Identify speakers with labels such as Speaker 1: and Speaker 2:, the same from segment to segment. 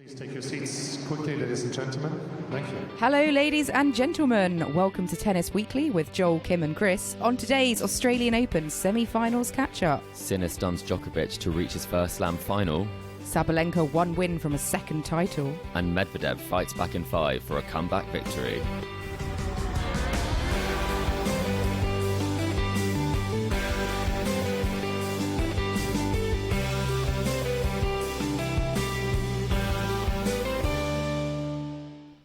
Speaker 1: Please take your seats quickly, ladies and gentlemen. Thank you.
Speaker 2: Hello, ladies and gentlemen. Welcome to Tennis Weekly with Joel, Kim and Chris. On today's Australian Open semi-finals catch-up.
Speaker 3: Sinner stuns Djokovic to reach his first slam final.
Speaker 2: Sabalenka one win from a second title.
Speaker 3: And Medvedev fights back in 5 for a comeback victory.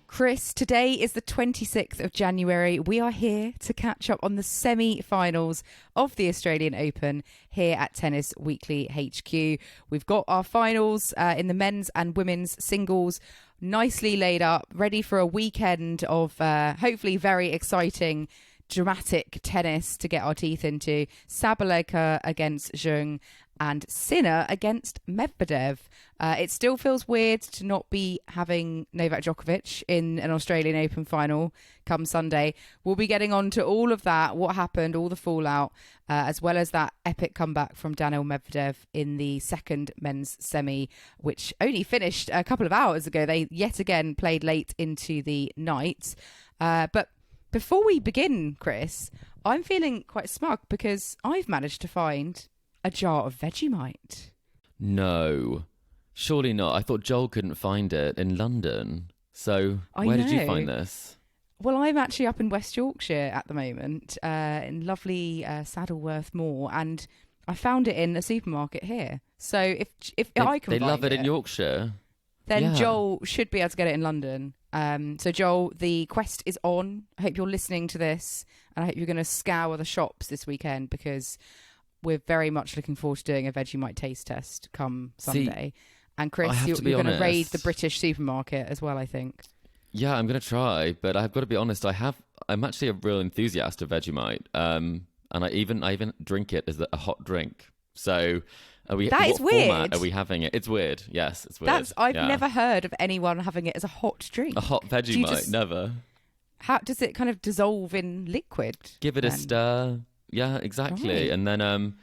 Speaker 2: Chris, today is the 26th of January. We are here to catch up on the semi-finals of the Australian Open here at Tennis Weekly HQ. We've got our finals in the men's and women's singles nicely laid up, ready for a weekend of hopefully very exciting, dramatic tennis to get our teeth into. Sabalenka against Zheng and Sinner against Medvedev. It still feels weird to not be having Novak Djokovic in an Australian Open final come Sunday. We'll be getting on to all of that, what happened, all the fallout, as well as that epic comeback from Daniil Medvedev in the second men's semi, which only finished a couple of hours ago. They yet again played late into the night. But before we begin, Chris, I'm feeling quite smug because I've managed to find a jar of Vegemite.
Speaker 3: No, surely not. I thought Joel couldn't find it in London. So where did you find this?
Speaker 2: Well, I'm actually up in West Yorkshire at the moment, in lovely Saddleworth Moor, and I found it in a supermarket here. So if I can
Speaker 3: they
Speaker 2: find
Speaker 3: love it in Yorkshire,
Speaker 2: then
Speaker 3: yeah.
Speaker 2: Joel should be able to get it in London. So Joel, the quest is on. I hope you're listening to this, and I hope you're going to scour the shops this weekend because we're very much looking forward to doing a Vegemite taste test come Sunday. And Chris, you're going to raid the British supermarket as well, I think.
Speaker 3: Yeah, I'm going to try, but I've got to be honest. I'm actually a real enthusiast of Vegemite, and I even drink it as a hot drink. So,
Speaker 2: that is weird.
Speaker 3: Format are we having it? It's weird. Yes, it's weird.
Speaker 2: I've never heard of anyone having it as a hot drink.
Speaker 3: A hot Vegemite, never.
Speaker 2: How does it kind of dissolve in liquid?
Speaker 3: Give it a stir. Yeah, exactly.
Speaker 2: Right.
Speaker 3: And then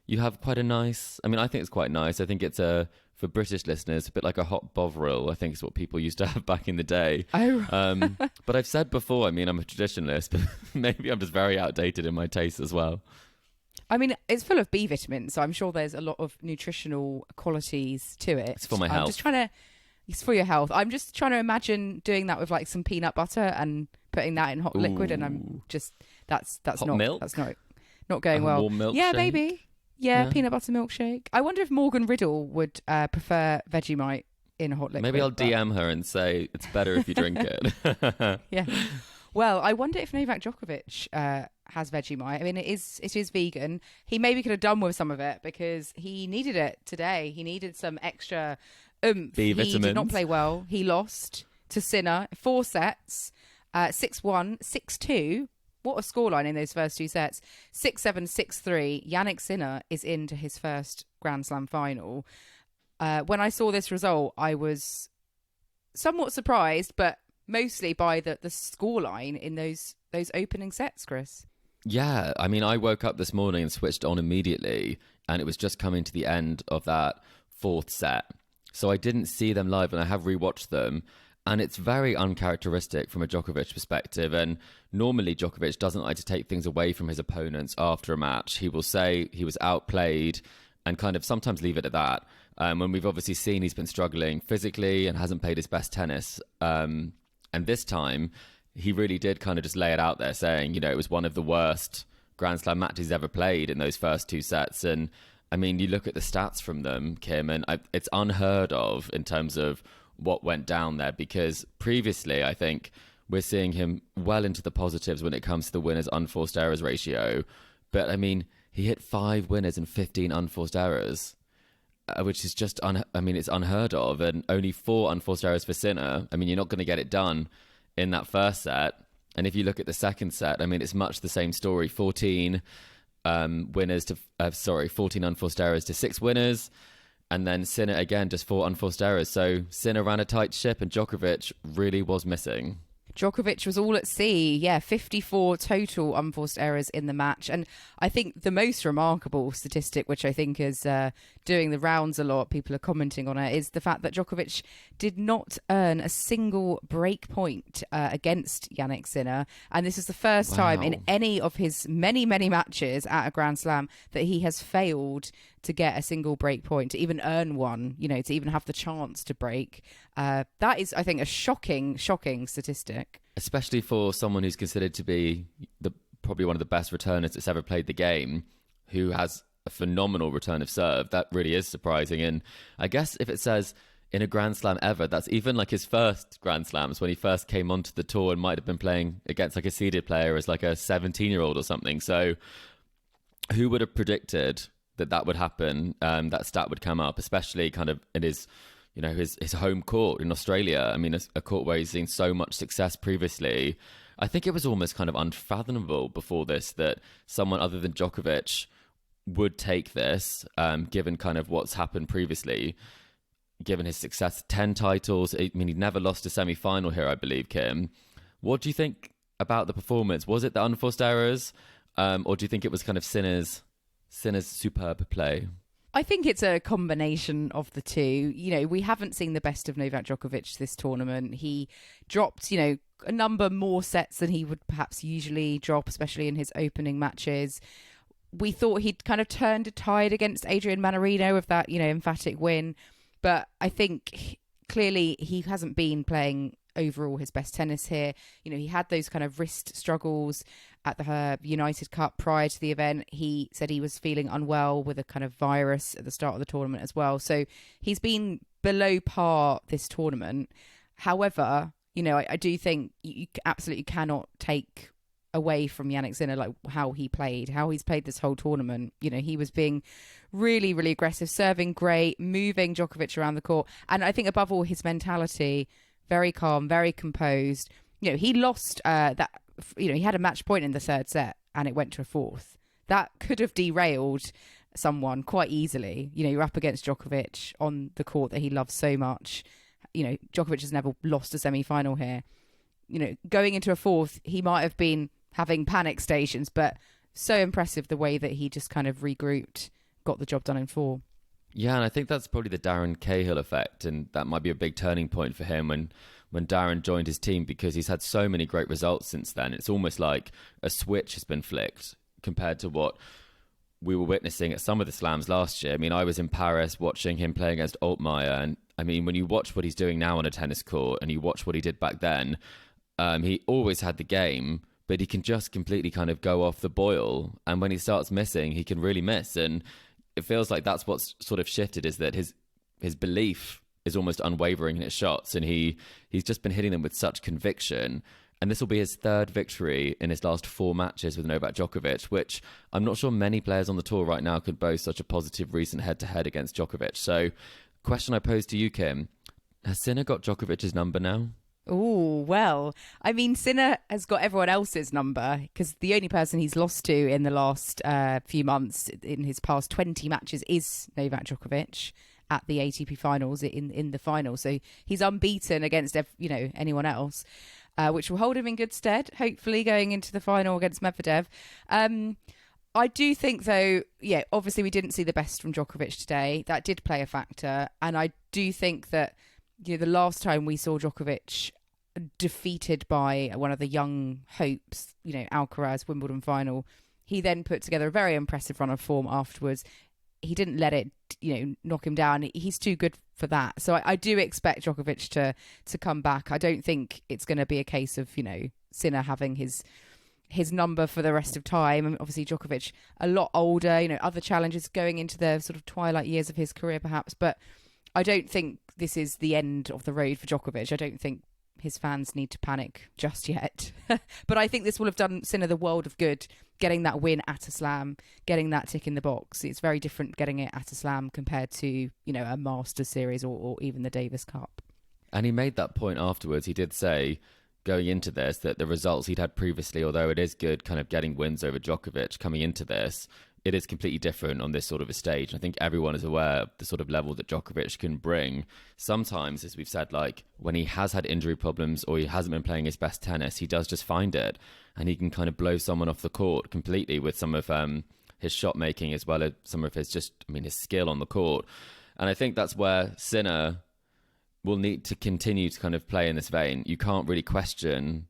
Speaker 3: you have quite a nice... I mean, I think it's quite nice. I think it's for British listeners, a bit like a hot Bovril, I think is what people used to have back in the day.
Speaker 2: Oh.
Speaker 3: But I've said before, I mean, I'm a traditionalist, but maybe I'm just very outdated in my taste as well.
Speaker 2: I mean, it's full of B vitamins, so I'm sure there's a lot of nutritional qualities to it.
Speaker 3: It's for my health.
Speaker 2: It's for your health. I'm just trying to imagine doing that with like some peanut butter and putting that in hot liquid, and I'm just... That's
Speaker 3: hot
Speaker 2: not...
Speaker 3: milk?
Speaker 2: That's not going well.
Speaker 3: Warm milkshake?
Speaker 2: Yeah, maybe. Yeah, peanut butter milkshake. I wonder if Morgan Riddle would prefer Vegemite in a hot liquid.
Speaker 3: Maybe I'll DM her and say it's better if you drink it.
Speaker 2: Yeah. Well, I wonder if Novak Djokovic has Vegemite. I mean, it is vegan. He maybe could have done with some of it because he needed it today. He needed some extra oomph.
Speaker 3: B vitamins.
Speaker 2: He did not play well. He lost to Sinner 4 sets, 6-1, 6-2. What a scoreline in those first 2 sets. 6-7, 6-3. Jannik Sinner is into his first Grand Slam final. When I saw this result, I was somewhat surprised, but mostly by the scoreline in those opening sets, Chris.
Speaker 3: Yeah, I mean, I woke up this morning and switched on immediately, and it was just coming to the end of that 4th set. So I didn't see them live, and I have rewatched them. And it's very uncharacteristic from a Djokovic perspective. And normally Djokovic doesn't like to take things away from his opponents after a match. He will say he was outplayed and kind of sometimes leave it at that. When we've obviously seen he's been struggling physically and hasn't played his best tennis. And this time he really did kind of just lay it out there saying, it was one of the worst Grand Slam matches he's ever played in those first 2 sets. And I mean, you look at the stats from them, Kim, and it's unheard of in terms of what went down there, because previously I think we're seeing him well into the positives when it comes to the winners unforced errors ratio, but I mean he hit 5 winners and 15 unforced errors, which is just it's unheard of, and only 4 unforced errors for Sinner. I mean, you're not going to get it done in that first set. And if you look at the second set, I mean, it's much the same story. 14 unforced errors to 6 winners. And then Sinner, again, just 4 unforced errors. So Sinner ran a tight ship and Djokovic really was missing.
Speaker 2: Djokovic was all at sea. Yeah, 54 total unforced errors in the match. And I think the most remarkable statistic, which I think is doing the rounds a lot, people are commenting on it, is the fact that Djokovic did not earn a single break point against Jannik Sinner. And this is the first time in any of his many, many matches at a Grand Slam that he has failed to get a single break point, to even earn one, you know, to even have the chance to break. That is, I think, a shocking statistic.
Speaker 3: Especially for someone who's considered to be probably one of the best returners that's ever played the game, who has a phenomenal return of serve. That really is surprising. And I guess if it says in a Grand Slam ever, that's even like his first Grand Slams, when he first came onto the tour and might have been playing against like a seeded player as like a 17-year-old or something. So who would have predicted that would happen? That stat would come up, especially kind of in his, you know, his home court in Australia. I mean, a court where he's seen so much success previously. I think it was almost kind of unfathomable before this that someone other than Djokovic would take this, given kind of what's happened previously, given his success. 10 titles. I mean, he'd never lost a semi-final here, I believe, Kim. What do you think about the performance? Was it the unforced errors? Or do you think it was kind of Sinner's superb play?
Speaker 2: I think it's a combination of the two. You know, we haven't seen the best of Novak Djokovic this tournament. He dropped, you know, a number more sets than he would perhaps usually drop, especially in his opening matches. We thought he'd kind of turned a tide against Adrian Mannarino with that, you know, emphatic win. But I think clearly he hasn't been playing overall his best tennis here. You know, he had those kind of wrist struggles at the United Cup prior to the event. He said he was feeling unwell with a kind of virus at the start of the tournament as well. So he's been below par this tournament. However, you know, I do think you absolutely cannot take away from Jannik Sinner like how he's played this whole tournament. You know, he was being really, really aggressive, serving great, moving Djokovic around the court. And I think above all, his mentality, very calm, very composed. You know, he lost that, you know, he had a match point in the third set and it went to a fourth. That could have derailed someone quite easily. You know, you're up against Djokovic on the court that he loves so much. You know, Djokovic has never lost a semi-final here. You know, going into a fourth, he might have been having panic stations, but so impressive the way that he just kind of regrouped, got the job done in four.
Speaker 3: Yeah, and I think that's probably the Darren Cahill effect, and that might be a big turning point for him when Darren joined his team, because he's had so many great results since then. It's almost like a switch has been flicked compared to what we were witnessing at some of the slams last year. I mean, I was in Paris watching him play against Altmaier, and I mean, when you watch what he's doing now on a tennis court and you watch what he did back then, he always had the game, but he can just completely kind of go off the boil. And when he starts missing, he can really miss. And it feels like that's what's sort of shifted, is that his belief is almost unwavering in his shots. And he's just been hitting them with such conviction. And this will be his third victory in his last 4 matches with Novak Djokovic, which I'm not sure many players on the tour right now could boast such a positive recent head-to-head against Djokovic. So, question I pose to you, Kim, has Sinner got Djokovic's number now?
Speaker 2: Oh, well, I mean, Sinner has got everyone else's number, because the only person he's lost to in the last few months in his past 20 matches is Novak Djokovic at the ATP finals, in the final. So he's unbeaten against, you know, anyone else, which will hold him in good stead, hopefully, going into the final against Medvedev. I do think, though, yeah, obviously we didn't see the best from Djokovic today. That did play a factor. And I do think that, you know, the last time we saw Djokovic defeated by one of the young hopes, you know, Alcaraz, Wimbledon final, he then put together a very impressive run of form afterwards. He didn't let it, you know, knock him down. He's too good for that. So I do expect Djokovic to come back. I don't think it's going to be a case of, you know, Sinner having his number for the rest of time. I mean, obviously Djokovic a lot older, you know, other challenges going into the sort of twilight years of his career perhaps, but I don't think this is the end of the road for Djokovic. I don't think his fans need to panic just yet. But I think this will have done Sinner the world of good, getting that win at a slam, getting that tick in the box. It's very different getting it at a slam compared to, you know, a Masters series or even the Davis Cup.
Speaker 3: And he made that point afterwards. He did say, going into this, that the results he'd had previously, although it is good kind of getting wins over Djokovic coming into this, it is completely different on this sort of a stage. I think everyone is aware of the sort of level that Djokovic can bring. Sometimes, as we've said, like when he has had injury problems or he hasn't been playing his best tennis, he does just find it, and he can kind of blow someone off the court completely with some of his shot making, as well as some of his his skill on the court. And I think that's where Sinner will need to continue to kind of play in this vein. You can't really question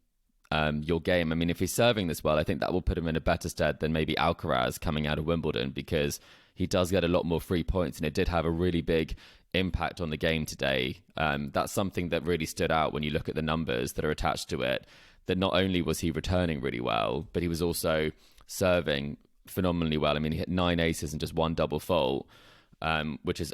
Speaker 3: your game. I mean, if he's serving this well, I think that will put him in a better stead than maybe Alcaraz coming out of Wimbledon, because he does get a lot more free points, and it did have a really big impact on the game today. That's something that really stood out when you look at the numbers that are attached to it, that not only was he returning really well, but he was also serving phenomenally well. I mean, he hit 9 aces and just 1 double fault, which is,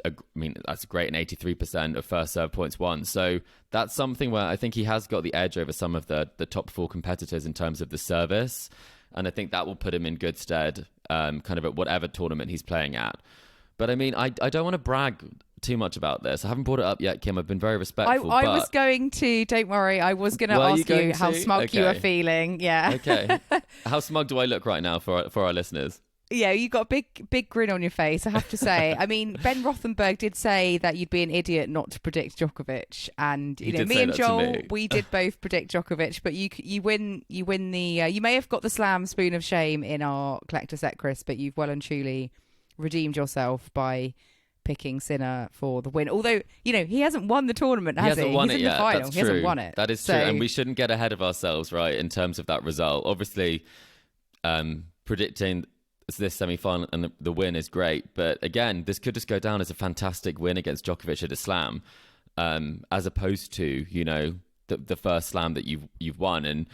Speaker 3: that's great, and 83% of first serve points won. So that's something where I think he has got the edge over some of the top 4 competitors in terms of the service. And I think that will put him in good stead, kind of at whatever tournament he's playing at. But I mean, I don't want to brag too much about this. I haven't brought it up yet, Kim. I've been very respectful.
Speaker 2: I was going to, don't worry. I was going to ask you how smug you were feeling. Yeah.
Speaker 3: Okay. How smug do I look right now for our listeners?
Speaker 2: Yeah, you got a big grin on your face, I have to say. I mean, Ben Rothenberg did say that you'd be an idiot not to predict Djokovic, and me and Joel, we did both predict Djokovic. But you win the. You may have got the slam spoon of shame in our collector set, Chris, but you've well and truly redeemed yourself by picking Sinner for the win. Although he hasn't won the tournament, has he?
Speaker 3: He's in
Speaker 2: the final.
Speaker 3: That's
Speaker 2: he hasn't won it.
Speaker 3: That is true, and we shouldn't get ahead of ourselves, right? In terms of that result, obviously, predicting this semi-final and the win is great, but again, this could just go down as a fantastic win against Djokovic at a slam, as opposed to the first slam that you've won. And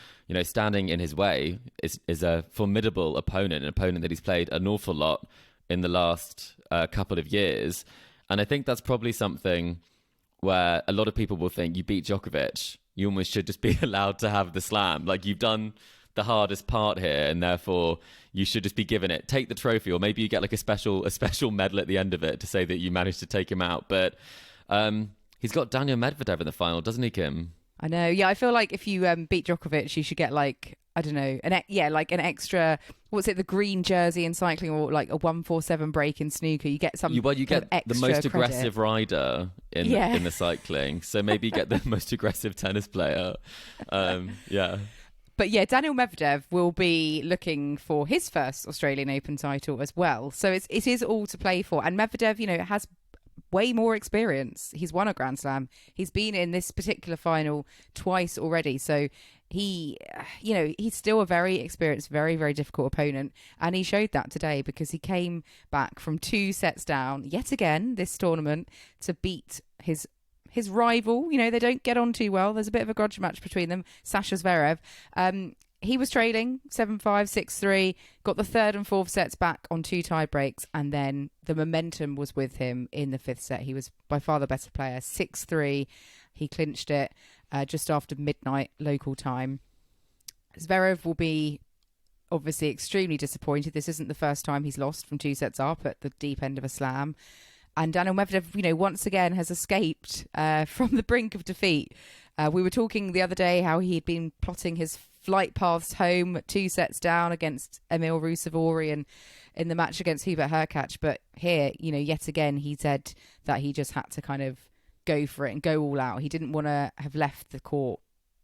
Speaker 3: standing in his way is a formidable opponent, an opponent that he's played an awful lot in the last couple of years. And I think that's probably something where a lot of people will think, you beat Djokovic, you almost should just be allowed to have the slam. Like, you've done the hardest part here, and therefore you should just be given it. Take the trophy, or maybe you get like a special medal at the end of it to say that you managed to take him out. But he's got Daniil Medvedev in the final, doesn't he, Kim?
Speaker 2: I know. Yeah, I feel like if you beat Djokovic, you should get like, I don't know, like an extra, what's it, the green jersey in cycling, or like a 147 break in snooker. You get some. You
Speaker 3: get
Speaker 2: the
Speaker 3: most aggressive rider in the cycling. So maybe you get the most aggressive tennis player. Yeah.
Speaker 2: But yeah, Daniil Medvedev will be looking for his first Australian Open title as well. So it is all to play for. And Medvedev, has way more experience. He's won a Grand Slam. He's been in this particular final twice already. So he's still a very experienced, very, very difficult opponent. And he showed that today, because he came back from 2 sets down yet again this tournament to beat his rival. They don't get on too well. There's a bit of a grudge match between them. Sasha Zverev. He was trailing 7-5, 6-3, got the 3rd and 4th sets back on 2 tie breaks, and then the momentum was with him in the 5th set. He was by far the better player. 6-3. He clinched it just after midnight local time. Zverev will be obviously extremely disappointed. This isn't the first time he's lost from 2 sets up at the deep end of a slam. And Daniil Medvedev, once again has escaped from the brink of defeat. We were talking the other day how he had been plotting his flight paths home 2 sets down against Emil Rusevori in the match against Hubert Hurkacz. But here, yet again, he said that he just had to kind of go for it and go all out. He didn't want to have left the court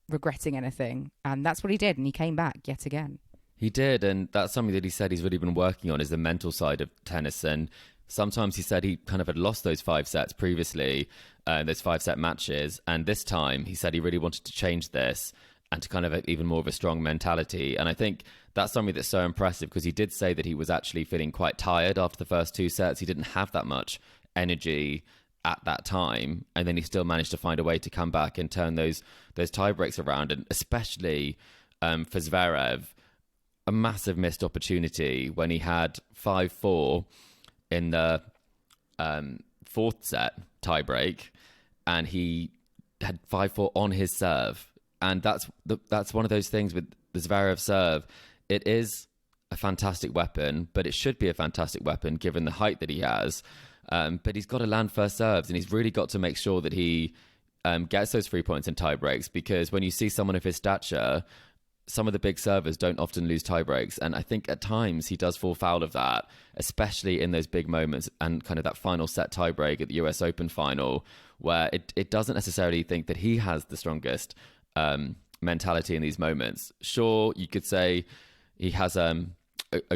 Speaker 2: regretting anything. And that's what he did. And he came back yet again.
Speaker 3: He did. And that's something that he said he's really been working on, is the mental side of tennis. And sometimes he said he kind of had lost those 5 sets previously, those 5-set matches. And this time he said he really wanted to change this and to kind of have even more of a strong mentality. And I think that's something that's so impressive, because he did say that he was actually feeling quite tired after the first 2 sets. He didn't have that much energy at that time. And then he still managed to find a way to come back and turn those tie breaks around. And especially for Zverev, a massive missed opportunity when he had 5-4 in the 4th set tiebreak, and he had 5-4 on his serve. And that's one of those things with the Zverev serve. It is a fantastic weapon, but it should be a fantastic weapon given the height that he has. But he's got to land first serves, and he's really got to make sure that he gets those free points in tie breaks, because when you see someone of his stature, some of the big servers don't often lose tie breaks. And I think at times he does fall foul of that, especially in those big moments and kind of that final set tie break at the US Open final, where it doesn't necessarily think that he has the strongest mentality in these moments. Sure, you could say he has a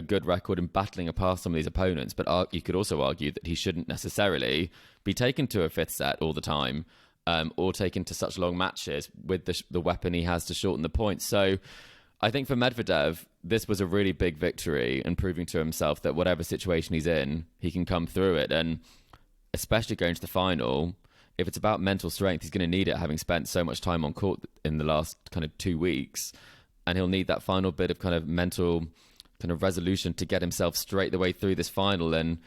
Speaker 3: good record in battling past some of these opponents, but you could also argue that he shouldn't necessarily be taken to a fifth set all the time, or taken to such long matches with the weapon he has to shorten the points. So I think for Medvedev, this was a really big victory and proving to himself that whatever situation he's in, he can come through it. And especially going to the final, if it's about mental strength, he's going to need it, having spent so much time on court in the last kind of 2 weeks. And he'll need that final bit of kind of mental kind of resolution to get himself straight the way through this final. And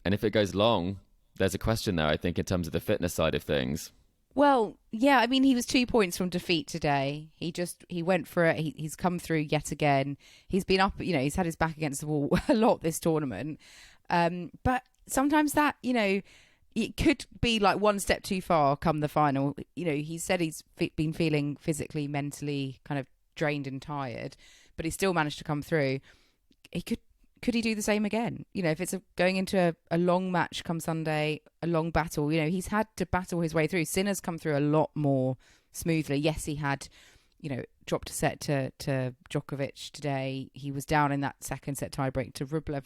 Speaker 3: if it goes long, there's a question there, I think, in terms of the fitness side of things.
Speaker 2: Well, yeah, I mean, he was 2 points from defeat today. He went for it. He's come through yet again. He's been up, he's had his back against the wall a lot this tournament. But sometimes that, it could be like one step too far come the final. He said he's been feeling physically, mentally kind of drained and tired, but he still managed to come through. Could he do the same again? If it's going into a long match come Sunday, a long battle, he's had to battle his way through. Sinner's come through a lot more smoothly. Yes, he had, dropped a set to Djokovic today. He was down in that second set tiebreak to Rublev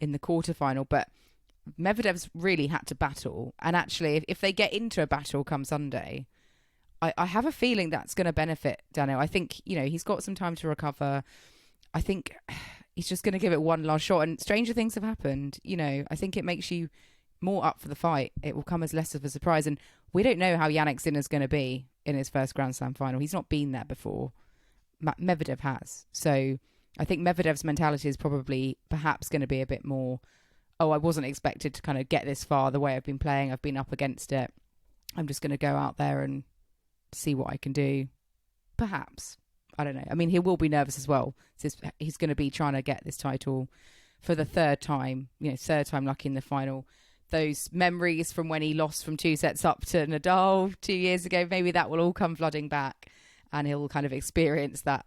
Speaker 2: in the quarterfinal, but Medvedev's really had to battle. And actually, if they get into a battle come Sunday, I have a feeling that's going to benefit Daniil. I think, he's got some time to recover. I think he's just going to give it one last shot. And stranger things have happened. I think it makes you more up for the fight. It will come as less of a surprise. And we don't know how Jannik Sinner's going to be in his first Grand Slam final. He's not been there before. Medvedev has. So I think Medvedev's mentality is probably perhaps going to be a bit more, I wasn't expected to kind of get this far the way I've been playing. I've been up against it. I'm just going to go out there and see what I can do. Perhaps. I don't know. I mean, he will be nervous as well. He's going to be trying to get this title for the third time, third time lucky in the final. Those memories from when he lost from 2 sets up to Nadal 2 years ago, maybe that will all come flooding back and he'll kind of experience that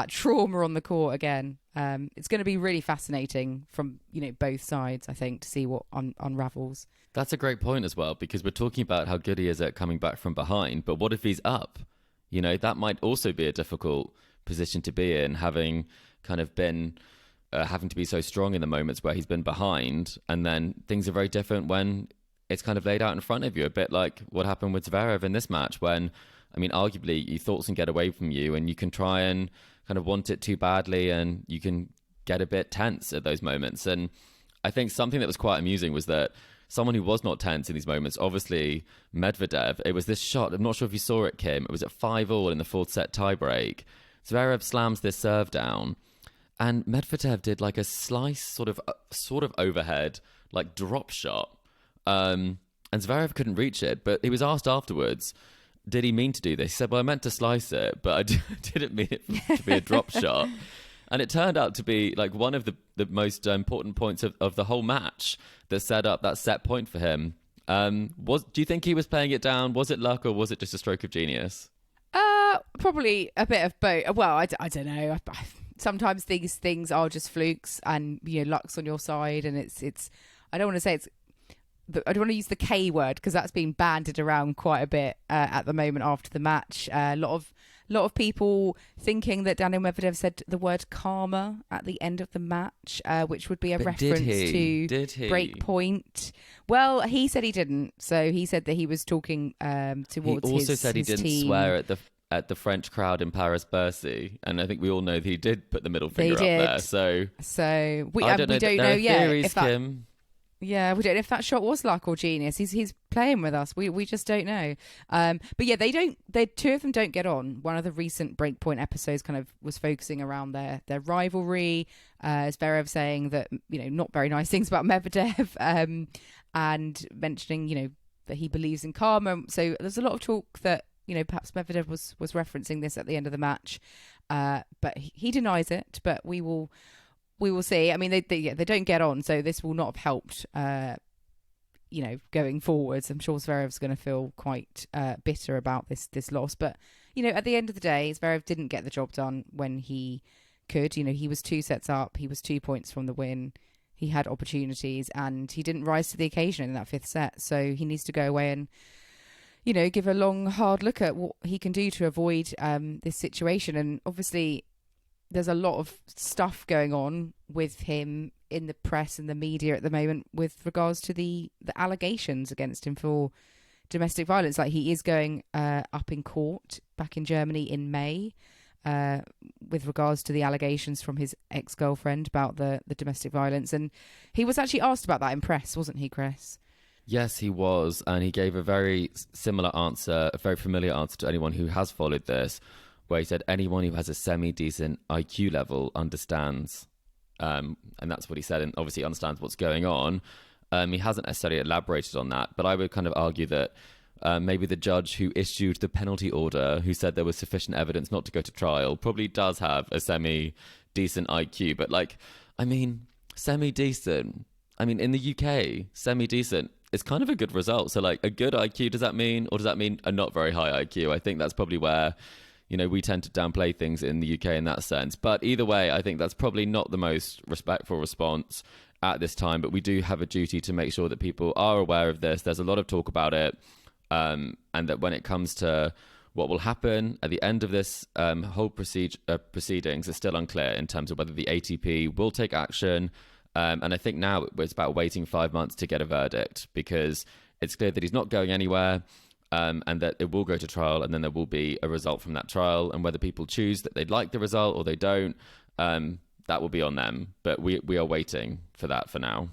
Speaker 2: trauma on the court again. It's going to be really fascinating from, both sides, I think, to see what unravels.
Speaker 3: That's a great point as well, because we're talking about how good he is at coming back from behind, but what if he's up? That might also be a difficult position to be in, having kind of been having to be so strong in the moments where he's been behind, and then things are very different when it's kind of laid out in front of you, a bit like what happened with Zverev in this match when, arguably your thoughts can get away from you and you can try and kind of want it too badly and you can get a bit tense at those moments. And I think something that was quite amusing was that someone who was not tense in these moments, obviously Medvedev, it was this shot, I'm not sure if you saw it, Kim, it was at 5-all in the fourth set tiebreak. Zverev slams this serve down and Medvedev did like a slice sort of overhead, like drop shot. And Zverev couldn't reach it, but he was asked afterwards, did he mean to do this? He said, well, I meant to slice it, but I didn't mean it to be a drop shot. And it turned out to be like one of the most important points of the whole match that set up that set point for him. Do you think he was playing it down? Was it luck or was it just a stroke of genius?
Speaker 2: Probably a bit of both. Well, I don't know. Sometimes these things are just flukes and, luck's on your side. And it's I don't want to say I don't want to use the K word because that's been bandied around quite a bit at the moment after the match. A lot of people thinking that Daniil Medvedev said the word karma at the end of the match, which would be a reference to break point. Well, he said he didn't. So he said that he was talking towards his team. He also said he didn't
Speaker 3: swear at the French crowd in Paris-Bercy, and I think we all know that he did put the middle finger up there. So
Speaker 2: we don't know yet if that.
Speaker 3: Kim.
Speaker 2: Yeah, we don't know if that shot was luck or genius. He's playing with us. We just don't know. But yeah, two of them don't get on. One of the recent Breakpoint episodes kind of was focusing around their rivalry. Zverev saying that, not very nice things about Medvedev, and mentioning, that he believes in karma. So there's a lot of talk that, perhaps Medvedev was referencing this at the end of the match. But he denies it, but we will see. I mean, they don't get on, so this will not have helped, going forwards. I'm sure Zverev's going to feel quite bitter about this loss. But, at the end of the day, Zverev didn't get the job done when he could. He was 2 sets up. He was 2 points from the win. He had opportunities and he didn't rise to the occasion in that 5th set. So he needs to go away and, give a long, hard look at what he can do to avoid this situation. And obviously, there's a lot of stuff going on with him in the press and the media at the moment with regards to the allegations against him for domestic violence. Like, he is going up in court back in Germany in May with regards to the allegations from his ex-girlfriend about the domestic violence. And he was actually asked about that in press, wasn't he, Chris?
Speaker 3: Yes, he was. And he gave a very similar answer, a very familiar answer to anyone who has followed this, where he said anyone who has a semi-decent IQ level understands. And that's what he said, and obviously understands what's going on. He hasn't necessarily elaborated on that, but I would kind of argue that maybe the judge who issued the penalty order, who said there was sufficient evidence not to go to trial, probably does have a semi-decent IQ. But semi-decent. In the UK, semi-decent is kind of a good result. So a good IQ, does that mean a not very high IQ? I think that's probably where, we tend to downplay things in the UK in that sense. But either way, I think that's probably not the most respectful response at this time. But we do have a duty to make sure that people are aware of this. There's a lot of talk about it. And that when it comes to what will happen at the end of this whole proceedings is still unclear in terms of whether the ATP will take action. And I think now it's about waiting 5 months to get a verdict, because it's clear that he's not going anywhere, and that it will go to trial, and then there will be a result from that trial. And whether people choose that they'd like the result or they don't, that will be on them. But we are waiting for that for now.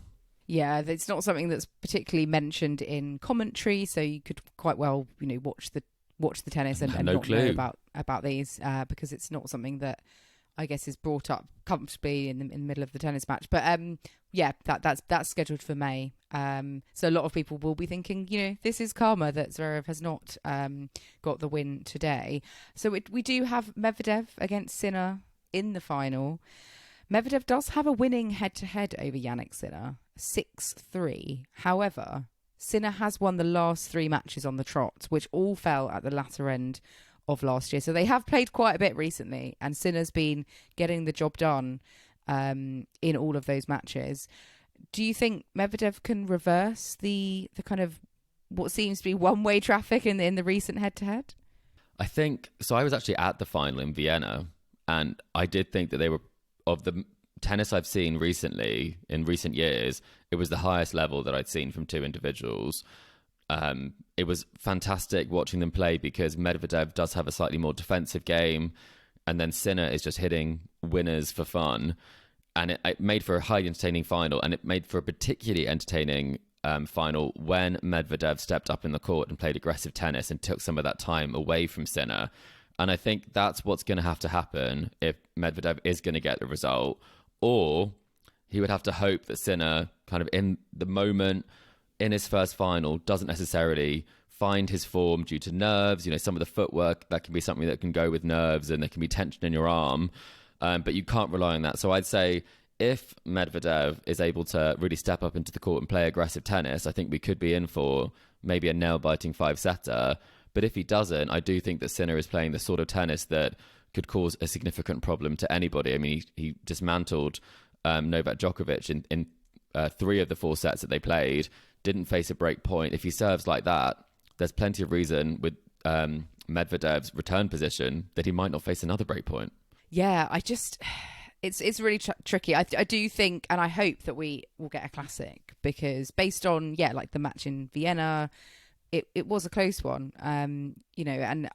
Speaker 2: Yeah, it's not something that's particularly mentioned in commentary, so you could quite well, watch the tennis and not know about these because it's not something that I guess is brought up comfortably in the middle of the tennis match. But that's scheduled for May. So a lot of people will be thinking, this is karma that Zverev has not got the win today. So we do have Medvedev against Sinner in the final. Medvedev does have a winning head-to-head over Jannik Sinner, 6-3. However, Sinner has won the last 3 matches on the trot, which all fell at the latter end of last year. So they have played quite a bit recently, and Sinner's been getting the job done in all of those matches. Do you think Medvedev can reverse the kind of what seems to be one-way traffic in the recent head-to-head?
Speaker 3: I think so. I was actually at the final in Vienna, and I did think that they were, of the tennis I've seen recently in recent years, it was the highest level that I'd seen from 2 individuals. It was fantastic watching them play, because Medvedev does have a slightly more defensive game, and then Sinner is just hitting winners for fun. And it made for a highly entertaining final, and it made for a particularly entertaining final when Medvedev stepped up in the court and played aggressive tennis and took some of that time away from Sinner. And I think that's what's going to have to happen if Medvedev is going to get the result, or he would have to hope that Sinner kind of in the moment, in his first final, doesn't necessarily find his form due to nerves. Some of the footwork, that can be something that can go with nerves, and there can be tension in your arm. But you can't rely on that. So I'd say if Medvedev is able to really step up into the court and play aggressive tennis, I think we could be in for maybe a nail-biting 5-setter. But if he doesn't, I do think that Sinner is playing the sort of tennis that could cause a significant problem to anybody. He dismantled Novak Djokovic in 3 of the 4 sets that they played, didn't face a break point. If he serves like that, there's plenty of reason with Medvedev's return position that he might not face another break point.
Speaker 2: Yeah, it's really tricky. I do think, and I hope that we will get a classic, because based on the match in Vienna, it was a close one. And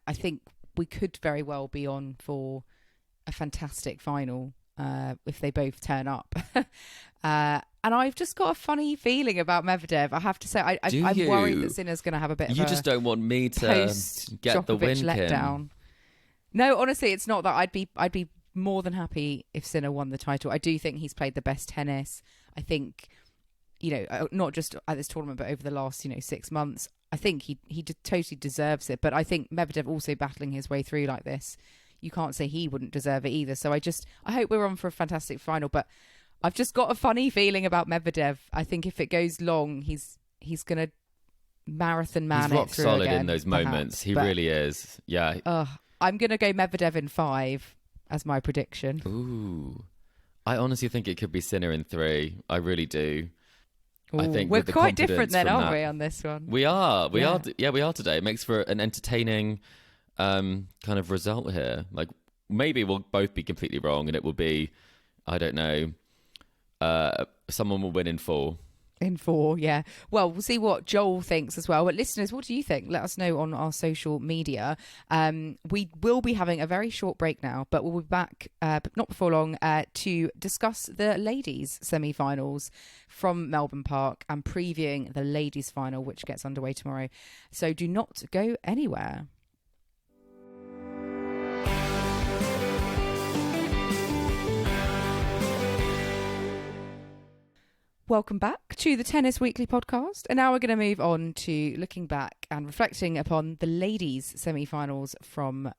Speaker 2: I think we could very well be on for a fantastic final if they both turn up. And I've just got a funny feeling about Medvedev. I have to say, I'm worried that Sinner's going to have a bit of a...
Speaker 3: You just don't want me to get the win,
Speaker 2: letdown. No, honestly, it's not that. I'd be more than happy if Sinner won the title. I do think he's played the best tennis. I think, not just at this tournament, but over the last, 6 months. I think he totally deserves it. But I think Medvedev also battling his way through like this, you can't say he wouldn't deserve it either. So I hope we're on for a fantastic final. But I've just got a funny feeling about Medvedev. I think if it goes long, he's going to marathon man it through again.
Speaker 3: He's rock solid in those moments. He really is. Yeah.
Speaker 2: I'm going to go Medvedev in 5 as my prediction.
Speaker 3: Ooh. I honestly think it could be Sinner in 3. I really do.
Speaker 2: Ooh,
Speaker 3: I think
Speaker 2: we're quite different then, aren't we, on this one?
Speaker 3: We are. We are today. It makes for an entertaining kind of result here. Like, maybe we'll both be completely wrong and it will be, I don't know, someone will win in 4.
Speaker 2: In 4, yeah. Well, we'll see what Joel thinks as well. But listeners, what do you think? Let us know on our social media. We will be having a very short break now, but we'll be back, but not before long, to discuss the ladies' semi-finals from Melbourne Park and previewing the ladies' final, which gets underway tomorrow. So do not go anywhere. Welcome back to the Tennis Weekly podcast. And now we're going to move on to looking back and reflecting upon the ladies' semi-finals from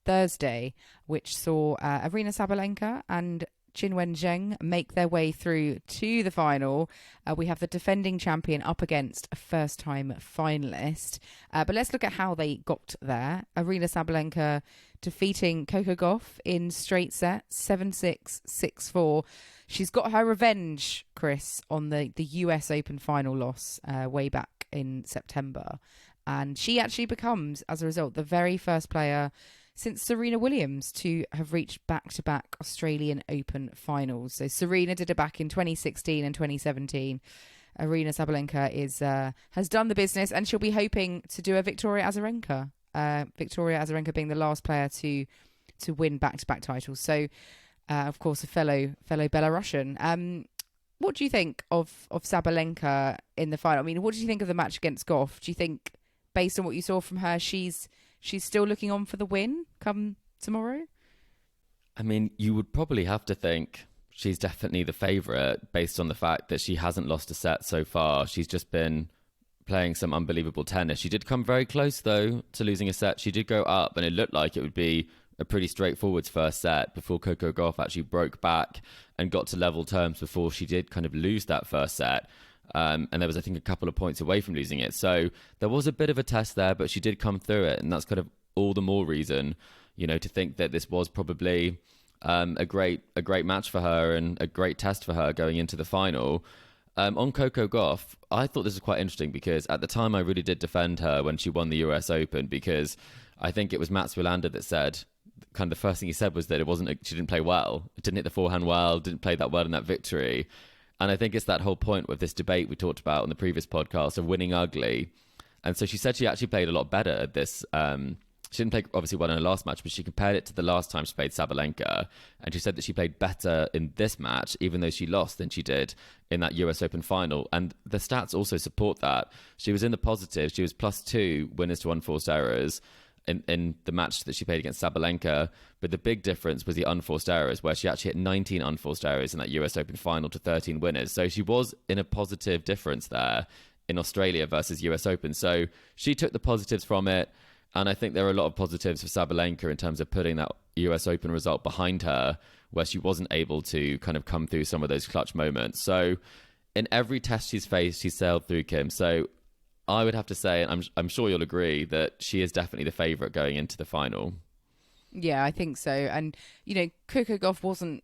Speaker 2: Thursday, which saw Aryna Sabalenka and Qinwen Zheng make their way through to the final. We have the defending champion up against a first-time finalist. But let's look at how they got there. Aryna Sabalenka defeating Coco Gauff in straight sets, 7-6, 6-4. She's got her revenge, Chris, on the US Open final loss way back in September. And she actually becomes, as a result, the very first player since Serena Williams to have reached back-to-back Australian Open finals. So Serena did it back in 2016 and 2017. Aryna Sabalenka has done the business, and she'll be hoping to do a Victoria Azarenka. Victoria Azarenka being the last player to win back-to-back titles. So, of course, a fellow Belarusian. What do you think of Sabalenka in the final? I mean, what do you think of the match against Gauff? Do you think, based on what you saw from her, she's still looking on for the win come tomorrow?
Speaker 3: I mean, you would probably have to think she's definitely the favourite based on the fact that she hasn't lost a set so far. She's just been playing some unbelievable tennis. She did come very close, though, to losing a set. She did go up, and it looked like it would be a pretty straightforward first set before Coco Gauff actually broke back and got to level terms before she did kind of lose that first set. And there was, I think, a couple of points away from losing it. So there was a bit of a test there, but she did come through it. And that's kind of all the more reason, to think that this was probably a great match for her and a great test for her going into the final. On Coco Gauff, I thought this was quite interesting because at the time I really did defend her when she won the US Open, because I think it was Mats Wilander that said, kind of the first thing he said was that she didn't play well. It didn't hit the forehand well, didn't play that well in that victory. And I think it's that whole point with this debate we talked about on the previous podcast of winning ugly. And so she said she actually played a lot better at this. She didn't play, obviously, well in her last match, but she compared it to the last time she played Sabalenka. And she said that she played better in this match, even though she lost, than she did in that US Open final. And the stats also support that. She was in the positive. She was +2 winners to unforced errors in the match that she played against Sabalenka. But the big difference was the unforced errors, where she actually hit 19 unforced errors in that US Open final to 13 winners. So she was in a positive difference there in Australia versus US Open. So she took the positives from it. And I think there are a lot of positives for Sabalenka in terms of putting that US Open result behind her, where she wasn't able to kind of come through some of those clutch moments. So in every test she's faced, she's sailed through, Kim. So I would have to say, and I'm sure you'll agree, that she is definitely the favourite going into the final.
Speaker 2: Yeah, I think so. And, Coco Gauff wasn't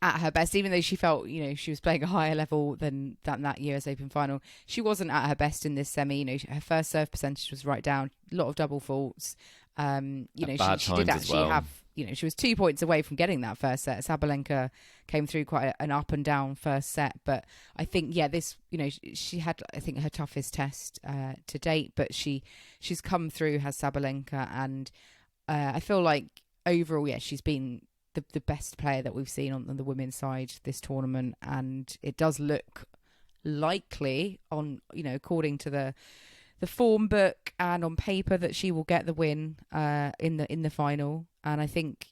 Speaker 2: at her best, even though she felt, she was playing a higher level than that US Open final. She wasn't at her best in this semi. Her first serve percentage was right down, a lot of double faults. She did actually have, she was 2 points away from getting that first set. Sabalenka came through quite an up and down first set. But I think, she had, I think, her toughest test to date. But she's come through, has Sabalenka. And I feel like overall, she's been the best player that we've seen on the women's side this tournament. And it does look likely on, according to the form book and on paper, that she will get the win in the final. And I think,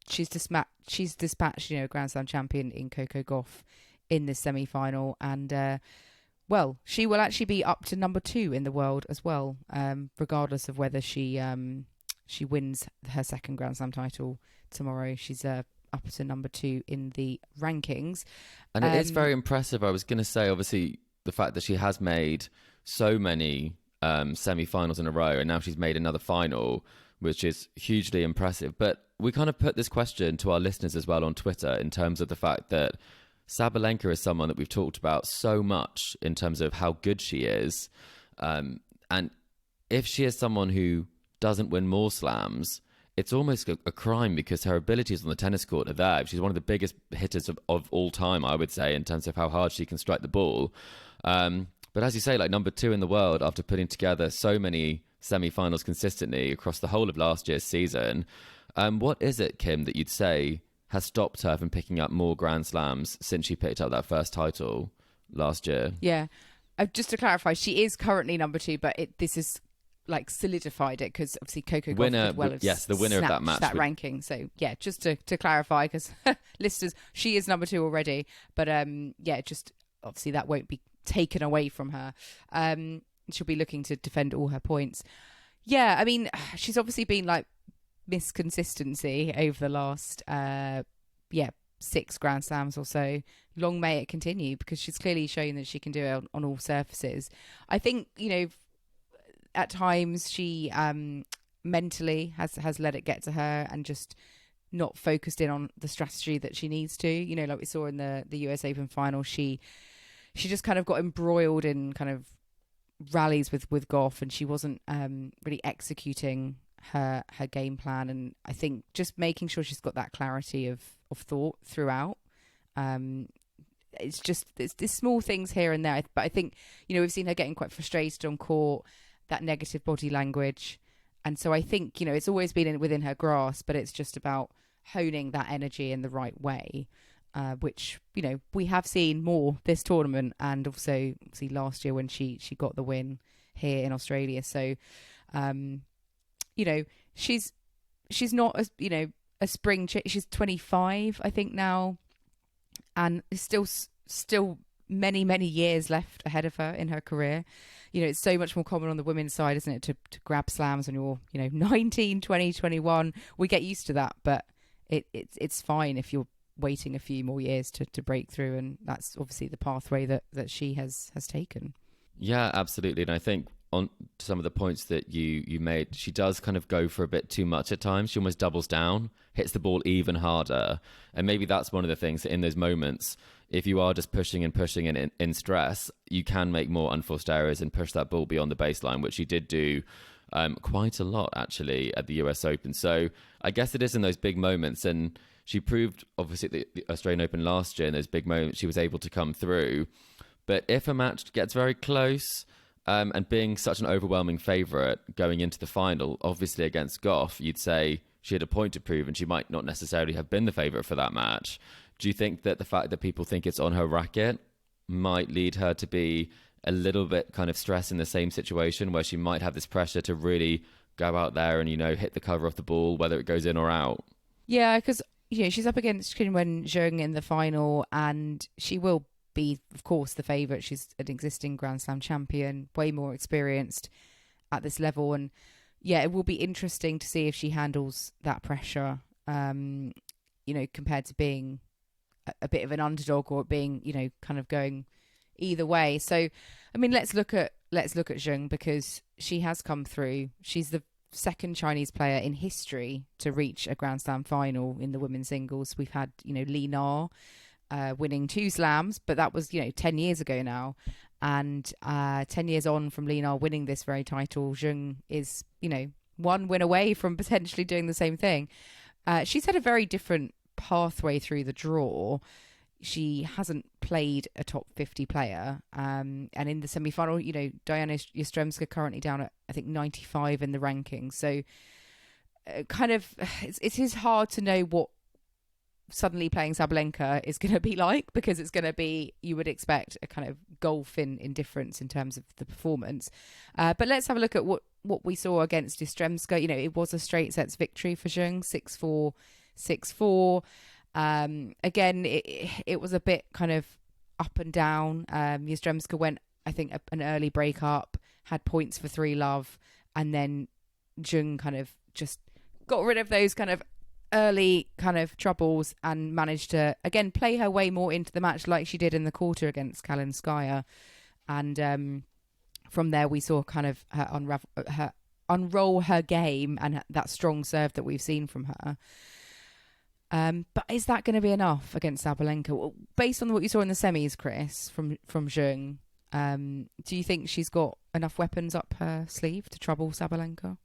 Speaker 2: she's dispatched, a Grand Slam champion in Coco Gauff in this semi-final. And, she will actually be up to number 2 in the world as well, regardless of whether she wins her second Grand Slam title tomorrow. She's up to number 2 in the rankings.
Speaker 3: And it is very impressive. I was going to say, obviously, the fact that she has made so many semi-finals in a row, and now she's made another final, which is hugely impressive. But we kind of put this question to our listeners as well on Twitter in terms of the fact that Sabalenka is someone that we've talked about so much in terms of how good she is. And if she is someone who doesn't win more slams, it's almost a crime because her abilities on the tennis court are there. She's one of the biggest hitters of all time, I would say, in terms of how hard she can strike the ball. But as you say, like number 2 in the world after putting together so many semi-finals consistently across the whole of last year's season. What is it, Kim, that you'd say has stopped her from picking up more Grand Slams since she picked up that first title last year?
Speaker 2: Yeah. Just to clarify, she is currently number 2, but this is like solidified it because obviously Coco Gauff could well have
Speaker 3: the winner of that match,
Speaker 2: that ranking. So yeah, just to clarify, because listeners, she is number 2 already, but just obviously that won't be taken away from her. She'll be looking to defend all her points. Yeah, I mean, she's obviously been like miss consistency over the last 6 Grand Slams or so. Long may it continue, because she's clearly shown that she can do it on all surfaces. I think, at times she mentally has let it get to her and just not focused in on the strategy that she needs to. Like we saw in the US Open final, she just kind of got embroiled in kind of rallies with Gauff, and she wasn't really executing her game plan. And I think just making sure she's got that clarity of thought throughout. It's small things here and there, but I think we've seen her getting quite frustrated on court, that negative body language, and so I think it's always been within her grasp, but it's just about honing that energy in the right way, which we have seen more this tournament, and also obviously last year when she got the win here in Australia. So she's not a spring chick. She's 25 I think now, and there's still many years left ahead of her in her career. It's so much more common on the women's side, isn't it, to grab slams when you're 19, 20, 21. We get used to that, but it's fine if you're waiting a few more years to break through, and that's obviously the pathway that she has taken.
Speaker 3: Yeah, absolutely. And I think on some of the points that you made, she does kind of go for a bit too much at times. She almost doubles down, hits the ball even harder, and maybe that's one of the things that in those moments, if you are just pushing and in stress, you can make more unforced errors and push that ball beyond the baseline, which she did do quite a lot actually at the US Open. So I guess it is in those big moments, and she proved obviously at the Australian Open last year in those big moments she was able to come through. But if a match gets very close, and being such an overwhelming favourite going into the final, obviously against Gauff, you'd say she had a point to prove and she might not necessarily have been the favourite for that match. Do you think that the fact that people think it's on her racket might lead her to be a little bit kind of stressed in the same situation, where she might have this pressure to really go out there and, hit the cover off the ball, whether it goes in or out?
Speaker 2: Yeah, because, she's up against Qinwen Zheng in the final, and she will be, of course, the favourite. She's an existing Grand Slam champion, way more experienced at this level. And yeah, it will be interesting to see if she handles that pressure, compared to being a bit of an underdog, or being, kind of going either way. So, I mean, let's look at Zheng, because she has come through. She's the second Chinese player in history to reach a Grand Slam final in the women's singles. We've had, Li Na winning 2 slams, but that was 10 years ago now, and 10 years on from Li Na winning this very title, Zheng is one win away from potentially doing the same thing. She's had a very different pathway through the draw. She hasn't played a top 50 player, and in the semi-final, Diana Yastremska currently down at I think 95 in the rankings, so it is hard to know what suddenly playing Sabalenka is going to be like, because it's going to be, you would expect, a kind of Gauff in difference in terms of the performance. But let's have a look at what we saw against Yastremska. It was a straight sets victory for Zheng, 6-4, 6-4. Again, it was a bit kind of up and down. Yastremska went, I think, an early break up, had points for 3-love, and then Zheng kind of just got rid of those kind of early kind of troubles and managed to again play her way more into the match, like she did in the quarter against Kalinskaya. And from there we saw kind of her unroll her game and that strong serve that we've seen from her. But is that going to be enough against Sabalenka? Based on what you saw in the semis, Chris, from Zheng, do you think she's got enough weapons up her sleeve to trouble Sabalenka?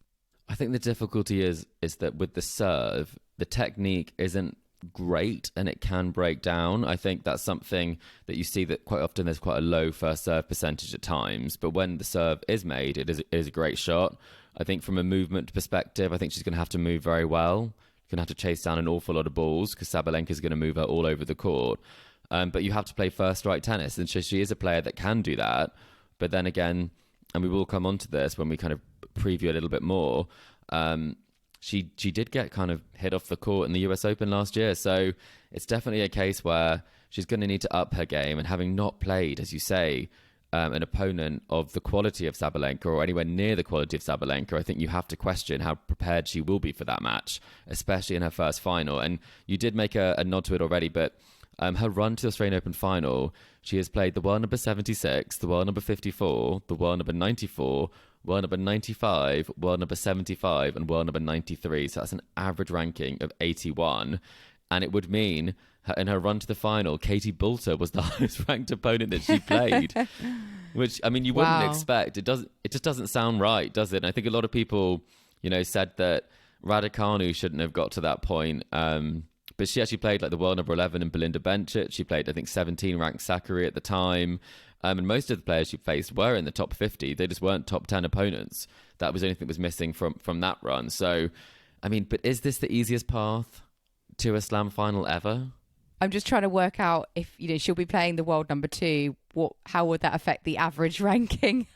Speaker 3: I think the difficulty is that with the serve, the technique isn't great and it can break down. I think that's something that you see, that quite often there's quite a low first serve percentage at times, but when the serve is made, it is a great shot. I think from a movement perspective, I think she's going to have to move very well. Going to have to chase down an awful lot of balls because Sabalenka is going to move her all over the court. But you have to play first strike tennis, and so she is a player that can do that. But then again, and we will come on to this when we kind of preview a little bit more, she did get kind of hit off the court in the US Open last year. So it's definitely a case where she's going to need to up her game, and having not played, as you say, an opponent of the quality of Sabalenka or anywhere near the quality of Sabalenka, I think you have to question how prepared she will be for that match, especially in her first final. And you did make a nod to it already, but her run to the Australian Open final, she has played the world number 76, the world number 54, the world number 94, world number 95, world number 75, and world number 93. So that's an average ranking of 81. And it would mean in her run to the final, Katie Boulter was the highest ranked opponent that she played, which, I mean, you wouldn't expect. It just doesn't sound right, does it? And I think a lot of people, said that Raducanu shouldn't have got to that point. But she actually played like the world number 11 in Belinda Bencic. She played, I think, 17 ranked Sakkari at the time. And most of the players she faced were in the top 50. They just weren't top 10 opponents. That was the only thing that was missing from that run. So, I mean, but is this the easiest path to a slam final ever?
Speaker 2: I'm just trying to work out if, she'll be playing the world number 2. How would that affect the average ranking?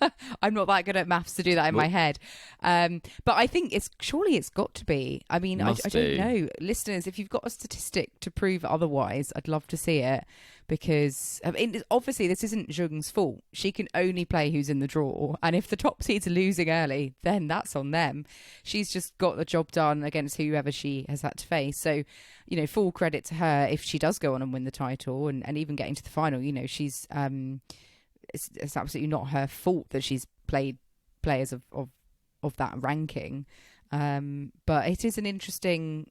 Speaker 2: I'm not that good at maths to do that in my head. But I think surely it's got to be. I mean, I don't know. Listeners, if you've got a statistic to prove otherwise, I'd love to see it, because obviously this isn't Zheng's fault. She can only play who's in the draw. And if the top seeds are losing early, then that's on them. She's just got the job done against whoever she has had to face. So, full credit to her if she does go on and win the title and even getting to the final. She's it's absolutely not her fault that she's played players of that ranking. But it is an interesting,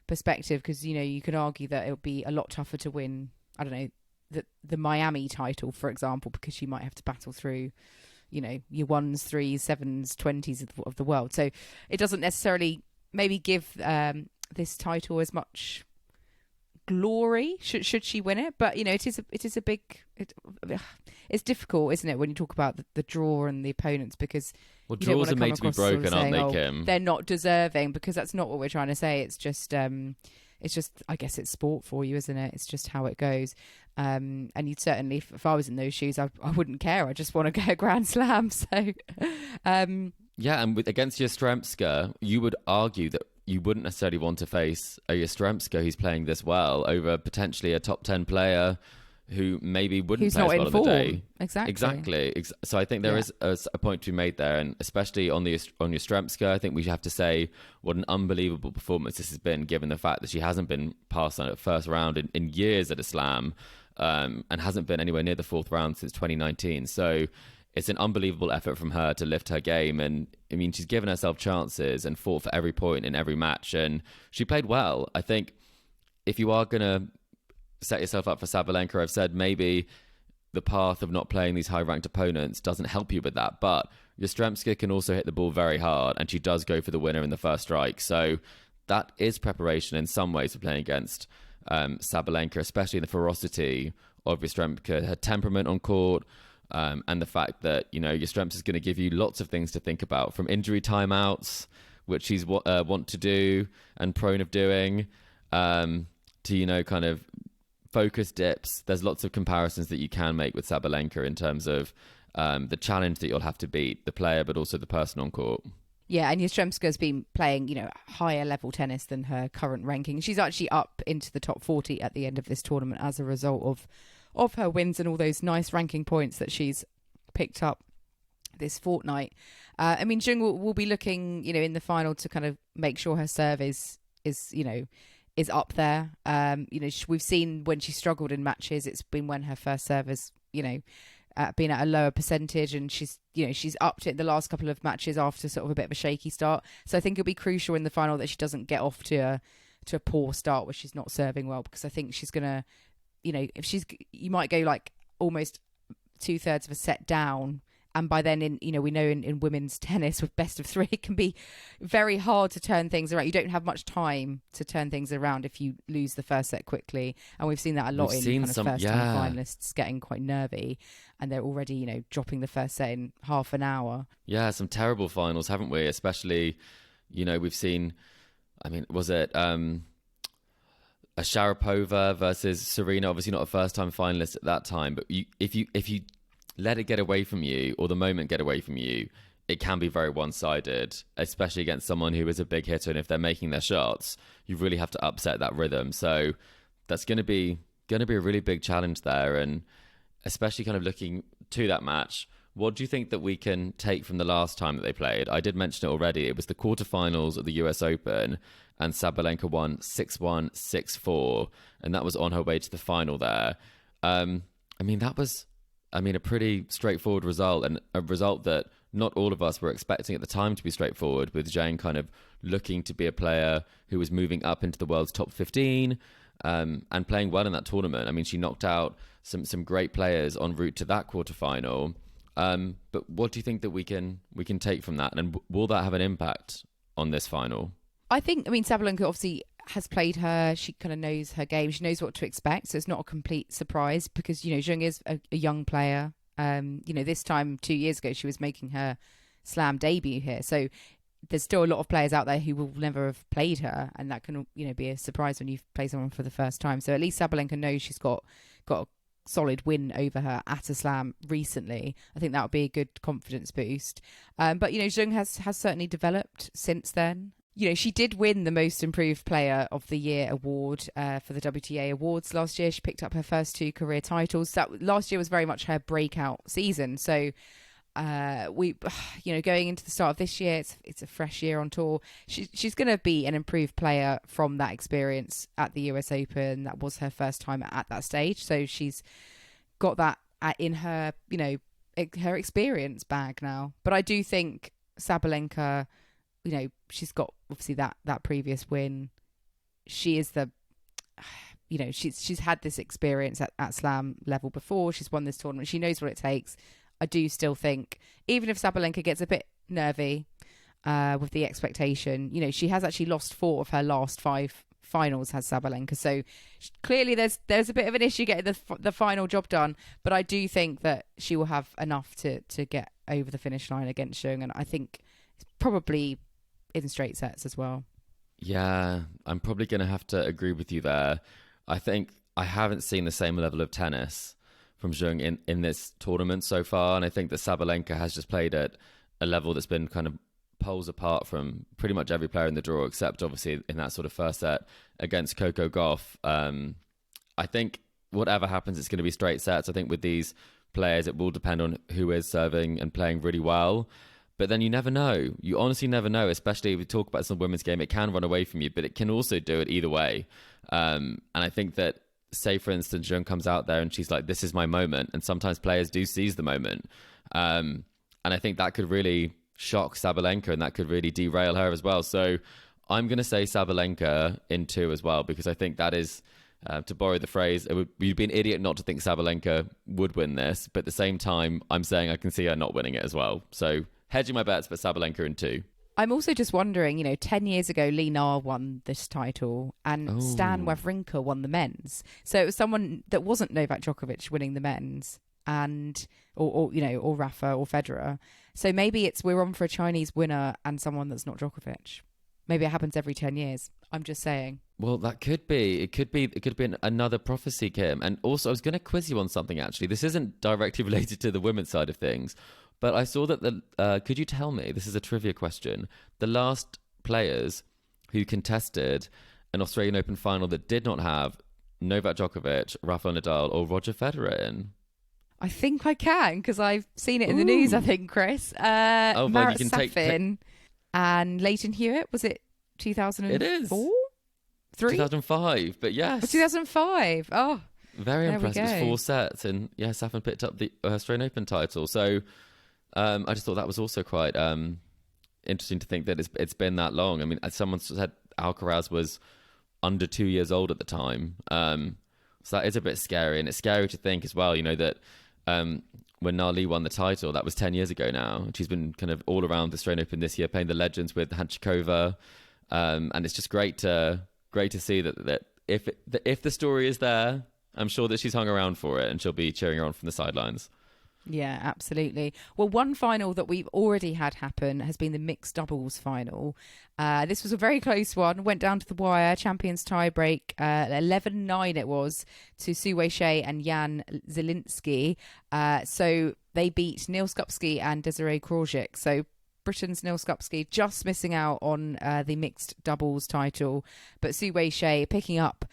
Speaker 2: perspective, because you can argue that it would be a lot tougher to win, I don't know, the Miami title, for example, because you might have to battle through your 1s, 3s, 7s, 20s of the world. So it doesn't necessarily maybe give this title as much glory should she win it, but it is a big, it's difficult, isn't it, when you talk about the draw and the opponents, because
Speaker 3: draws are made to be broken, aren't they, Kim?
Speaker 2: They're not deserving, because that's not what we're trying to say. It's just I guess it's sport for you, isn't it? It's just how it goes. And you'd certainly, if I was in those shoes, I wouldn't care. I just want to get a Grand Slam. So
Speaker 3: yeah, and against Yastremska, you would argue that you wouldn't necessarily want to face a Yastremska who's playing this well over potentially a top 10 player who maybe wouldn't play as well on the day. Exactly. So I think there is a point to be made there, and especially on Yastremska, I think we have to say what an unbelievable performance this has been, given the fact that she hasn't been past on at first round in years at a slam, and hasn't been anywhere near the fourth round since 2019. So it's an unbelievable effort from her to lift her game. And I mean, she's given herself chances and fought for every point in every match. And she played well. I think if you are going to set yourself up for Sabalenka, I've said maybe the path of not playing these high-ranked opponents doesn't help you with that. But Yastremska can also hit the ball very hard, and she does go for the winner in the first strike. So that is preparation in some ways for playing against Sabalenka, especially the ferocity of Yastremska, her temperament on court, and the fact that, Yastremska is going to give you lots of things to think about, from injury timeouts, which she's want to do and prone of doing, to, kind of focus dips. There's lots of comparisons that you can make with Sabalenka in terms of the challenge that you'll have to beat the player, but also the person on court.
Speaker 2: Yeah, and Yastremska's been playing, higher level tennis than her current ranking. She's actually up into the top 40 at the end of this tournament as a result of her wins and all those nice ranking points that she's picked up this fortnight. I mean, Zheng will be looking, in the final to kind of make sure her serve is up there. We've seen when she struggled in matches, it's been when her first serve has, been at a lower percentage, and she's upped it the last couple of matches after sort of a bit of a shaky start. So I think it'll be crucial in the final that she doesn't get off to a poor start where she's not serving well, because I think she's gonna, you might go like almost 2/3 of a set down. And by then, we know in women's tennis with best of three, it can be very hard to turn things around. You don't have much time to turn things around if you lose the first set quickly. And we've seen that a lot in kind of first-time finalists getting quite nervy, and they're already, dropping the first set in half an hour. Yeah,
Speaker 3: some terrible finals, haven't we? Especially, we've seen, was it a Sharapova versus Serena? Obviously not a first-time finalist at that time, but if you let it get away from you, or the moment get away from you, it can be very one-sided, especially against someone who is a big hitter. And if they're making their shots, you really have to upset that rhythm. So that's going to be a really big challenge there. And especially kind of looking to that match, what do you think that we can take from the last time that they played? I did mention it already. It was the quarterfinals of the US Open, and Sabalenka won 6-1, 6-4, and that was on her way to the final there. That was a pretty straightforward result, and a result that not all of us were expecting at the time to be straightforward, with Zheng kind of looking to be a player who was moving up into the world's top 15 and playing well in that tournament. She knocked out some great players en route to that quarterfinal. But what do you think that we can take from that, and will that have an impact on this final?
Speaker 2: I think, Sabalenka obviously has played her. She kind of knows her game. She knows what to expect. So it's not a complete surprise, because, Zheng is a young player. This time 2 years ago, she was making her slam debut here. So there's still a lot of players out there who will never have played her. And that can, be a surprise when you play someone for the first time. So at least Sabalenka knows she's got a solid win over her at a slam recently. I think that would be a good confidence boost. But, Zheng has certainly developed since then. She did win the Most Improved Player of the Year award for the WTA Awards last year. She picked up her first 2 career titles. That last year was very much her breakout season. So going into the start of this year, it's a fresh year on tour. She's going to be an improved player from that experience at the US Open. That was her first time at that stage. So she's got that in her, her experience bag now. But I do think Sabalenka, she's got obviously that previous win. She is she's had this experience at slam level before. She's won this tournament. She knows what it takes. I do still think, even if Sabalenka gets a bit nervy with the expectation, she has actually lost 4 of her last 5 finals, has Sabalenka. So clearly there's a bit of an issue getting the final job done. But I do think that she will have enough to get over the finish line against Zheng. And I think it's probably in straight sets as well.
Speaker 3: Yeah, I'm probably going to have to agree with you there. I think I haven't seen the same level of tennis from Zheng in this tournament so far, and I think that Sabalenka has just played at a level that's been kind of poles apart from pretty much every player in the draw, except obviously in that sort of first set against Coco Gauff. I think whatever happens, it's going to be straight sets. I think with these players, it will depend on who is serving and playing really well. But then you never know. You honestly never know, especially if we talk about some women's game. It can run away from you, but it can also do it either way. And I think that, say, for instance, Zheng comes out there and she's like, this is my moment. And sometimes players do seize the moment. And I think that could really shock Sabalenka, and that could really derail her as well. So I'm going to say Sabalenka in 2 as well, because I think that is, to borrow the phrase, you'd be an idiot not to think Sabalenka would win this. But at the same time, I'm saying I can see her not winning it as well. So hedging my bets, but Sabalenka in 2.
Speaker 2: I'm also just wondering, 10 years ago, Li Na won this title and Stan Wawrinka won the men's. So it was someone that wasn't Novak Djokovic winning the men's, and or Rafa or Federer. So maybe we're on for a Chinese winner and someone that's not Djokovic. Maybe it happens every 10 years. I'm just saying. Well,
Speaker 3: that could be. It could be another prophecy, Kim. And also, I was going to quiz you on something, actually. This isn't directly related to the women's side of things, but I saw that could you tell me, this is a trivia question, the last players who contested an Australian Open final that did not have Novak Djokovic, Rafael Nadal or Roger Federer in?
Speaker 2: I think I can, because I've seen it in the news, I think, Chris. Marat Safin and Leighton Hewett, was it 2004?
Speaker 3: It is.
Speaker 2: 3?
Speaker 3: 2005, but yes.
Speaker 2: 2005. Oh,
Speaker 3: Very
Speaker 2: There we
Speaker 3: impressive. It was
Speaker 2: go.
Speaker 3: 4 sets, and yeah, Safin picked up the Australian Open title. So I just thought that was also quite interesting to think that it's been that long. I mean, as someone said, Alcaraz was under 2 years old at the time. So that is a bit scary, and it's scary to think as well, that when Nali won the title, that was 10 years ago now. And she's been kind of all around the Australian Open this year, playing the legends with Hanchikova. And it's just great to see that if the story is there, I'm sure that she's hung around for it and she'll be cheering her on from the sidelines.
Speaker 2: Yeah, absolutely. Well, one final that we've already had happen has been the mixed doubles final. This was a very close one. Went down to the wire. Champions tiebreak. 11-9 it was to Su Wei-Shea and Jan Zielinski. So they beat Neil Skupski and Desiree Krojcik. So Britain's Neil Skupski just missing out on the mixed doubles title. But Su Wei-Shea picking up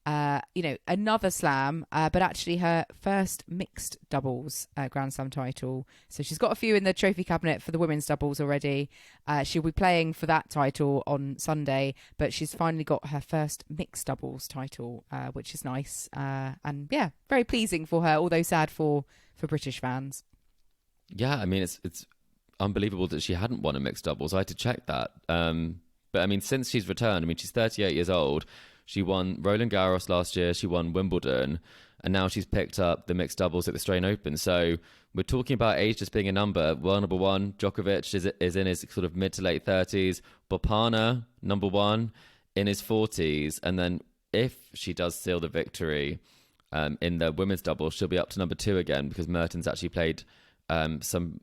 Speaker 2: another slam, but actually her first mixed doubles Grand Slam title. So she's got a few in the trophy cabinet for the women's doubles already. She'll be playing for that title on Sunday, but she's finally got her first mixed doubles title, which is nice. And yeah, very pleasing for her, although sad for British fans.
Speaker 3: Yeah, I mean, it's unbelievable that she hadn't won a mixed doubles. I had to check that. But I mean, since she's returned, I mean, she's 38 years old. She won Roland Garros last year. She won Wimbledon. And now she's picked up the mixed doubles at the Australian Open. So we're talking about age just being a number. Well, number one, Djokovic is in his sort of mid to late 30s. Bopana, number one, in his 40s. And then if she does seal the victory in the women's doubles, she'll be up to number 2 again, because Mertens actually played some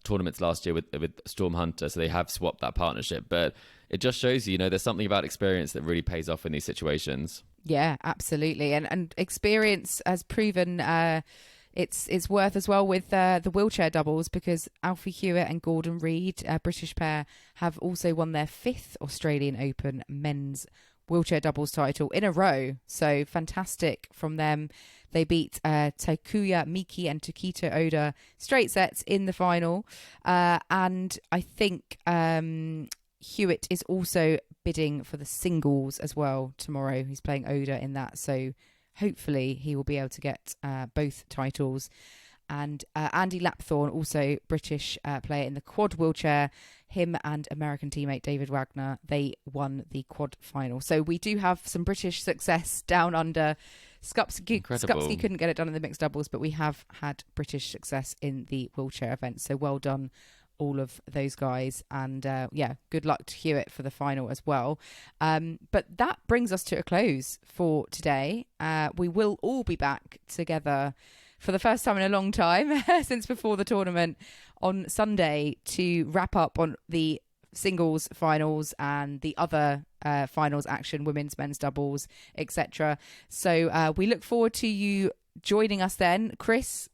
Speaker 3: tournaments last year with Storm Hunter. So they have swapped that partnership. But it just shows you, there's something about experience that really pays off in these situations.
Speaker 2: Yeah, absolutely. And experience has proven its worth as well with the wheelchair doubles, because Alfie Hewett and Gordon Reid, a British pair, have also won their 5th Australian Open men's wheelchair doubles title in a row. So fantastic from them. They beat Takuya Miki and Takito Oda straight sets in the final. And I think Hewett is also bidding for the singles as well tomorrow. He's playing Oda in that. So hopefully he will be able to get both titles. And Andy Lapthorne, also British player in the quad wheelchair, him and American teammate David Wagner, they won the quad final. So we do have some British success down under. Skupski couldn't get it done in the mixed doubles, but we have had British success in the wheelchair event. So well done, all of those guys. And good luck to Hewett for the final as well. But that brings us to a close for today. We will all be back together for the first time in a long time since before the tournament on Sunday to wrap up on the singles finals and the other finals action, women's, men's doubles, etc. So we look forward to you joining us then. Chris,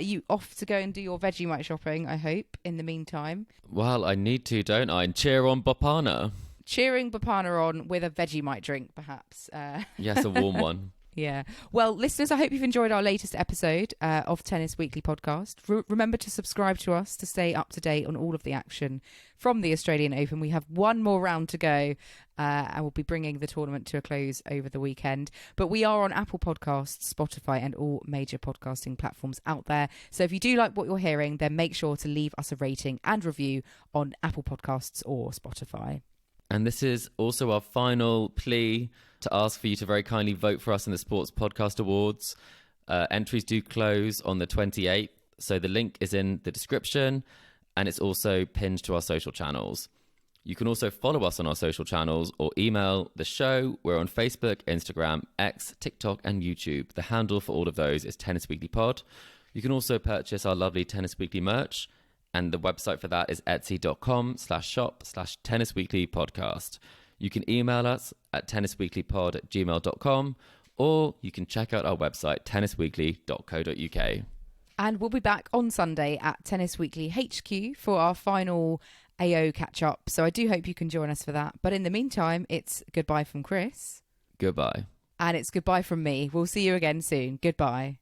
Speaker 2: you off to go and do your Vegemite shopping, I hope, in the meantime.
Speaker 3: Well, I need to, don't I? And cheer on Bopana.
Speaker 2: Cheering Bopana on with a Vegemite drink, perhaps.
Speaker 3: Yes, a warm one.
Speaker 2: Yeah. Well, listeners, I hope you've enjoyed our latest episode of Tennis Weekly podcast. Remember to subscribe to us to stay up to date on all of the action from the Australian Open. We have one more round to go and we'll be bringing the tournament to a close over the weekend. But we are on Apple Podcasts, Spotify and all major podcasting platforms out there. So if you do like what you're hearing, then make sure to leave us a rating and review on Apple Podcasts or Spotify.
Speaker 3: And this is also our final plea to ask for you to very kindly vote for us in the Sports Podcast Awards. Entries do close on the 28th, so the link is in the description and it's also pinned to our social channels. You can also follow us on our social channels or email the show. We're on Facebook, Instagram, X, TikTok and YouTube. The handle for all of those is Tennis Weekly Pod. You can also purchase our lovely Tennis Weekly merch, and the website for that is etsy.com/shop/tennisweeklypodcast. You can email us at tennisweeklypod@gmail.com, or you can check out our website, tennisweekly.co.uk.
Speaker 2: And we'll be back on Sunday at Tennis Weekly HQ for our final AO catch-up. So I do hope you can join us for that. But in the meantime, it's goodbye from Chris.
Speaker 3: Goodbye.
Speaker 2: And it's goodbye from me. We'll see you again soon. Goodbye.